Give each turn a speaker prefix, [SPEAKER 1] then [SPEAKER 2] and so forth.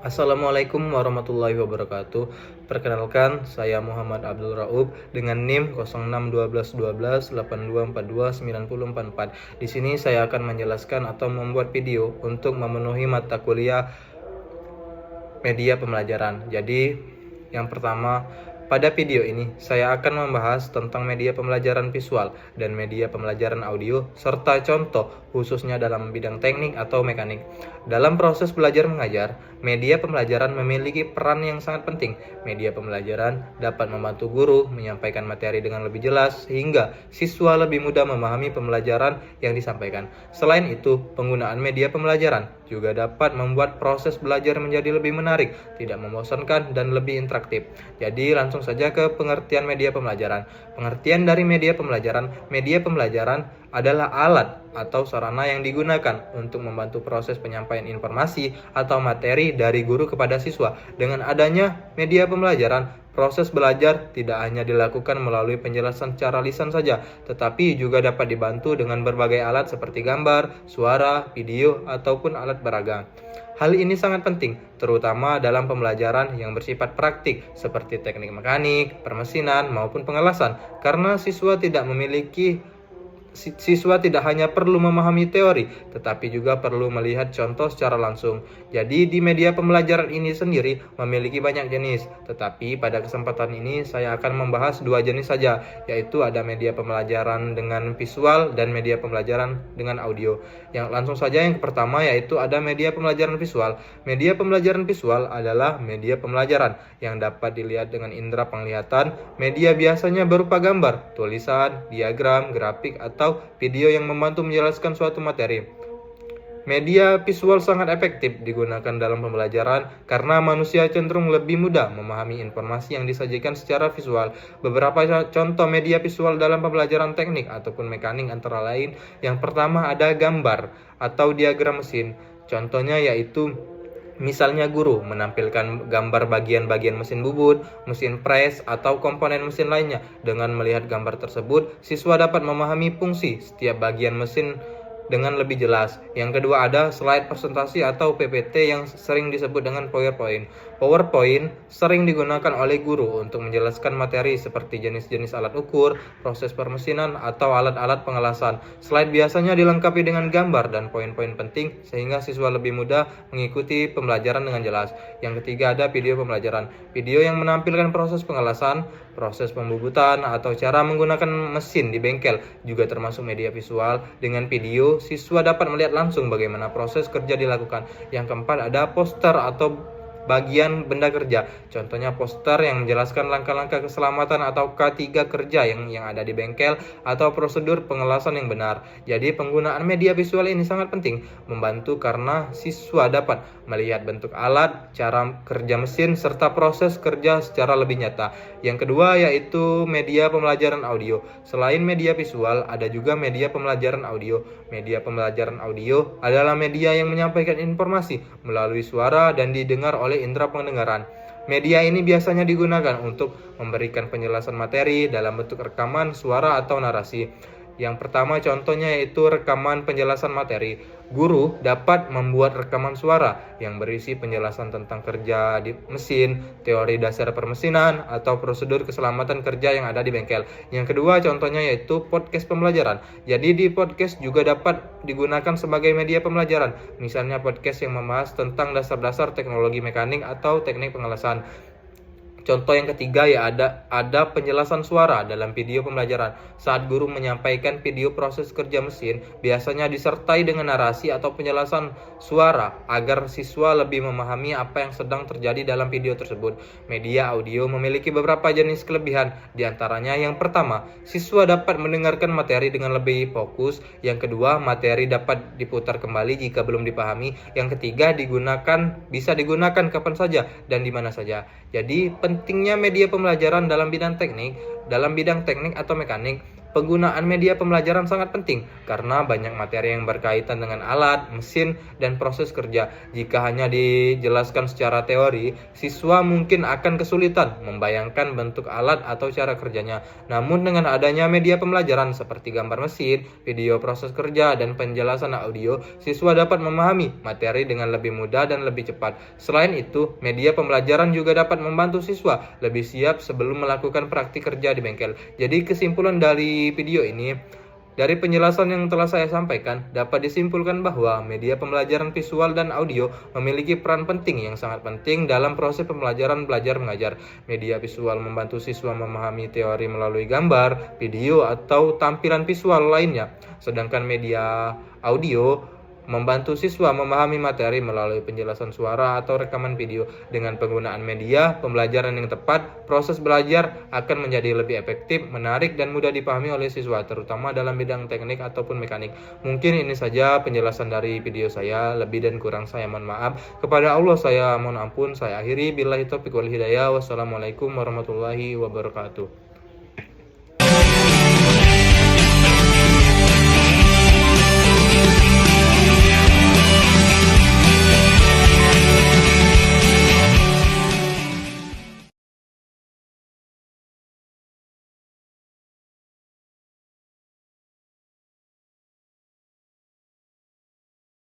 [SPEAKER 1] Assalamualaikum warahmatullahi wabarakatuh. Perkenalkan, saya Muhammad Abdul Raub dengan NIM 06121282429044. Di sini saya akan menjelaskan atau membuat video untuk memenuhi mata kuliah media pembelajaran. Jadi, yang pertama, pada video ini saya akan membahas tentang media pembelajaran visual dan media pembelajaran audio serta contoh khususnya dalam bidang teknik atau mekanik. Dalam proses belajar mengajar, media pembelajaran memiliki peran yang sangat penting. Media pembelajaran dapat membantu guru menyampaikan materi dengan lebih jelas sehingga siswa lebih mudah memahami pembelajaran yang disampaikan. Selain itu, penggunaan media pembelajaran juga dapat membuat proses belajar menjadi lebih menarik, tidak membosankan, dan lebih interaktif. Jadi langsung saja ke pengertian media pembelajaran. Pengertian dari media pembelajaran adalah alat atau sarana yang digunakan untuk membantu proses penyampaian informasi atau materi dari guru kepada siswa. Dengan adanya media pembelajaran, proses belajar tidak hanya dilakukan melalui penjelasan secara lisan saja, tetapi juga dapat dibantu dengan berbagai alat seperti gambar, suara, video, ataupun alat peraga. Hal ini sangat penting, terutama dalam pembelajaran yang bersifat praktik seperti teknik mekanik, permesinan, maupun pengelasan, karena siswa tidak hanya perlu memahami teori, tetapi juga perlu melihat contoh secara langsung. Jadi di media pembelajaran ini sendiri memiliki banyak jenis, tetapi pada kesempatan ini saya akan membahas dua jenis saja, yaitu ada media pembelajaran dengan visual dan media pembelajaran dengan audio. Yang langsung saja yang pertama yaitu ada media pembelajaran visual. Media pembelajaran visual adalah media pembelajaran yang dapat dilihat dengan indera penglihatan. Media biasanya berupa gambar, tulisan, diagram, grafik, atau video yang membantu menjelaskan suatu materi. Media visual sangat efektif digunakan dalam pembelajaran karena manusia cenderung lebih mudah memahami informasi yang disajikan secara visual. Beberapa contoh media visual dalam pembelajaran teknik ataupun mekanik antara lain, yang pertama ada gambar atau diagram mesin. Contohnya yaitu misalnya guru menampilkan gambar bagian-bagian mesin bubut, mesin pres, atau komponen mesin lainnya. Dengan melihat gambar tersebut, siswa dapat memahami fungsi setiap bagian mesin dengan lebih jelas. Yang kedua ada slide presentasi atau PPT yang sering disebut dengan PowerPoint. PowerPoint sering digunakan oleh guru untuk menjelaskan materi seperti jenis-jenis alat ukur, proses permesinan, atau alat-alat pengelasan. Slide biasanya dilengkapi dengan gambar dan poin-poin penting sehingga siswa lebih mudah mengikuti pembelajaran dengan jelas. Yang ketiga ada video pembelajaran. Video yang menampilkan proses pengelasan, proses pembubutan, atau cara menggunakan mesin di bengkel juga termasuk media visual. Dengan video, siswa dapat melihat langsung bagaimana proses kerja dilakukan. Yang keempat ada poster atau bagian benda kerja. Contohnya poster yang menjelaskan langkah-langkah keselamatan atau K3 kerja yang ada di bengkel atau prosedur pengelasan yang benar. Jadi penggunaan media visual ini sangat penting, membantu karena siswa dapat melihat bentuk alat, cara kerja mesin, serta proses kerja secara lebih nyata. Yang kedua yaitu media pembelajaran audio. Selain media visual, ada juga media pembelajaran audio. Media pembelajaran audio adalah media yang menyampaikan informasi melalui suara dan didengar oleh indera pendengaran. Media ini biasanya digunakan untuk memberikan penjelasan materi dalam bentuk rekaman, suara, atau narasi. Yang pertama contohnya yaitu rekaman penjelasan materi. Guru dapat membuat rekaman suara yang berisi penjelasan tentang kerja di mesin, teori dasar permesinan, atau prosedur keselamatan kerja yang ada di bengkel. Yang kedua contohnya yaitu podcast pembelajaran. Jadi di podcast juga dapat digunakan sebagai media pembelajaran. Misalnya podcast yang membahas tentang dasar-dasar teknologi mekanik atau teknik pengelasan. Contoh yang ketiga ya ada penjelasan suara dalam video pembelajaran. Saat guru menyampaikan video proses kerja mesin, biasanya disertai dengan narasi atau penjelasan suara agar siswa lebih memahami apa yang sedang terjadi dalam video tersebut. Media audio memiliki beberapa jenis kelebihan. Di antaranya yang pertama, siswa dapat mendengarkan materi dengan lebih fokus. Yang kedua, materi dapat diputar kembali jika belum dipahami. Yang ketiga, bisa digunakan kapan saja dan di mana saja. Jadi pentingnya media pembelajaran dalam bidang teknik Dalam bidang teknik atau mekanik, penggunaan media pembelajaran sangat penting karena banyak materi yang berkaitan dengan alat, mesin, dan proses kerja. Jika hanya dijelaskan secara teori, siswa mungkin akan kesulitan membayangkan bentuk alat atau cara kerjanya. Namun dengan adanya media pembelajaran seperti gambar mesin, video proses kerja, dan penjelasan audio, siswa dapat memahami materi dengan lebih mudah dan lebih cepat. Selain itu, media pembelajaran juga dapat membantu siswa lebih siap sebelum melakukan praktik kerja di bengkel. Jadi kesimpulan dari video ini, dari penjelasan yang telah saya sampaikan, dapat disimpulkan bahwa media pembelajaran visual dan audio memiliki peran penting yang sangat penting dalam proses pembelajaran belajar mengajar. Media visual membantu siswa memahami teori melalui gambar, video, atau tampilan visual lainnya. Sedangkan media audio membantu siswa memahami materi melalui penjelasan suara atau rekaman video. Dengan penggunaan media pembelajaran yang tepat, proses belajar akan menjadi lebih efektif, menarik, dan mudah dipahami oleh siswa, terutama dalam bidang teknik ataupun mekanik. Mungkin ini saja penjelasan dari video saya. Lebih dan kurang saya mohon maaf. Kepada Allah saya mohon ampun. Saya akhiri. Billahi taufiq wal hidayah. Wassalamualaikum warahmatullahi wabarakatuh.